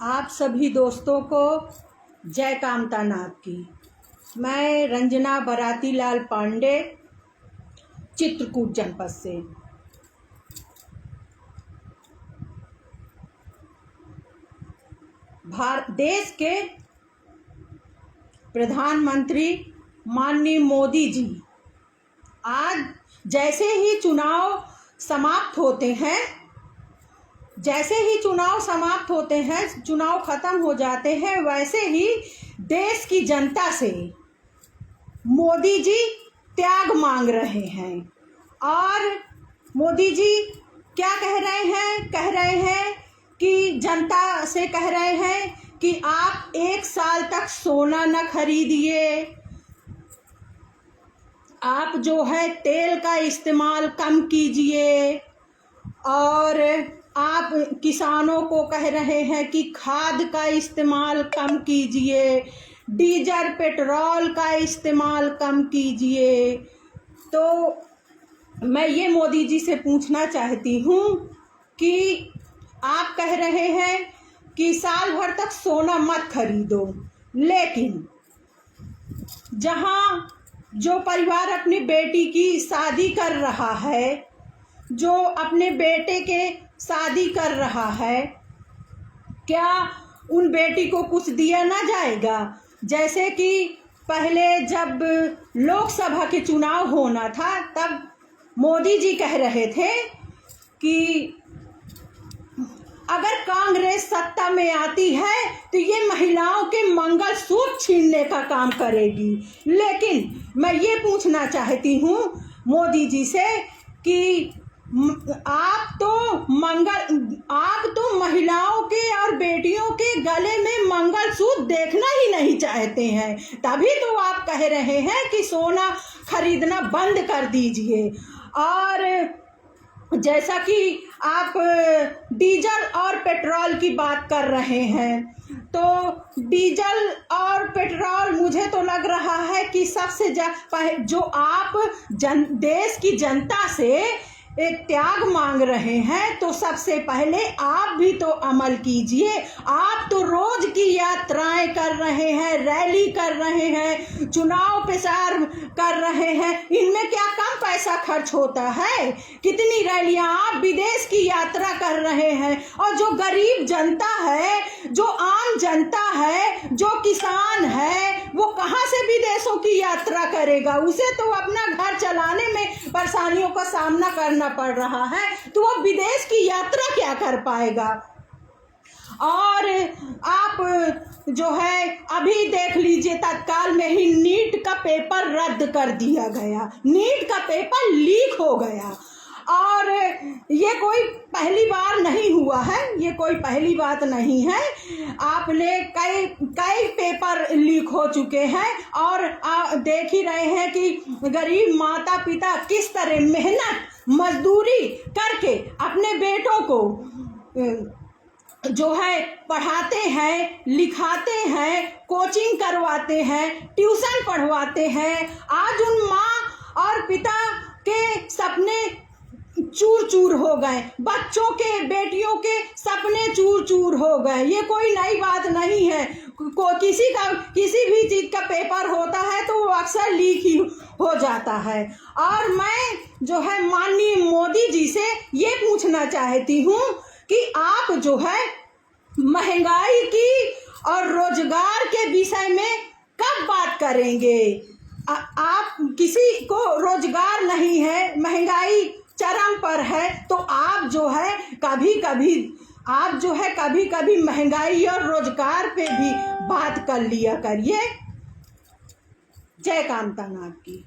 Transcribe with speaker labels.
Speaker 1: आप सभी दोस्तों को जय कामता नाथ की। मैं रंजना बराती लाल पांडे चित्रकूट जनपद से। देश के प्रधानमंत्री माननीय मोदी जी आज जैसे ही चुनाव समाप्त होते हैं, चुनाव खत्म हो जाते हैं, वैसे ही देश की जनता से मोदी जी त्याग मांग रहे हैं। और मोदी जी क्या कह रहे हैं कि जनता से कह रहे हैं कि आप 1 साल तक सोना न खरीदिए, आप जो है तेल का इस्तेमाल कम कीजिए, और आप किसानों को कह रहे हैं कि खाद का इस्तेमाल कम कीजिए, डीजल पेट्रोल का इस्तेमाल कम कीजिए। तो मैं ये मोदी जी से पूछना चाहती हूँ कि आप कह रहे हैं कि साल भर तक सोना मत खरीदो, लेकिन जहाँ जो परिवार अपनी बेटी की शादी कर रहा है, जो अपने बेटे के शादी कर रहा है, क्या उन बेटी को कुछ दिया ना जाएगा? जैसे कि पहले जब लोकसभा के चुनाव होना था, तब मोदी जी कह रहे थे कि अगर कांग्रेस सत्ता में आती है तो ये महिलाओं के मंगलसूत्र छीनने का काम करेगी। लेकिन मैं ये पूछना चाहती हूँ मोदी जी से कि आप तो महिलाओं के और बेटियों के गले में मंगलसूत्र देखना ही नहीं चाहते हैं, तभी तो आप कह रहे हैं कि सोना खरीदना बंद कर दीजिए। और जैसा कि आप डीजल और पेट्रोल की बात कर रहे हैं, तो डीजल और पेट्रोल मुझे तो लग रहा है कि सबसे जो आप देश की जनता से एक त्याग मांग रहे हैं, तो सबसे पहले आप भी तो अमल कीजिए। आप तो रोज की यात्राएं कर रहे हैं, रैली कर रहे हैं, चुनाव प्रचार कर रहे हैं, इनमें क्या कम पैसा खर्च होता है? कितनी रैलियां, आप विदेश की यात्रा कर रहे हैं, और जो गरीब जनता है, जो आम जनता है, जो किसान है, वो कहाँ से विदेशों की यात्रा करेगा? उसे तो अपना घर चलाने में परेशानियों का सामना करना पड़ रहा है, तो वो विदेश की यात्रा क्या कर पाएगा? और आप जो है अभी देख लीजिए, तत्काल में ही नीट का पेपर रद्द कर दिया गया, नीट का पेपर लीक हो गया। और ये कोई पहली बार नहीं हुआ है, ये कोई पहली बात नहीं है। आपने कई पेपर लीक हो चुके हैं, और देख ही रहे हैं कि गरीब माता पिता किस तरह मेहनत मजदूरी करके अपने बेटों को जो है पढ़ाते हैं, लिखाते हैं, कोचिंग करवाते हैं, ट्यूशन पढ़वाते हैं। आज उन माँ और पिता के सपने चूर चूर हो गए, बच्चों के, बेटियों के सपने चूर चूर हो गए। ये कोई नई बात नहीं है। किसी भी चीज़ का पेपर होता है तो वो अक्सर लीक ही हो जाता है। और मैं जो है माननीय मोदी जी से ये पूछना चाहती हूँ कि आप जो है महंगाई की और रोजगार के विषय में कब बात करेंगे? आप किसी को रोजगार नहीं है, महंगाई चरम पर है, तो आप जो है कभी कभी महंगाई और रोजगार पे भी बात कर लिया करिए। जय कामता नाथ की।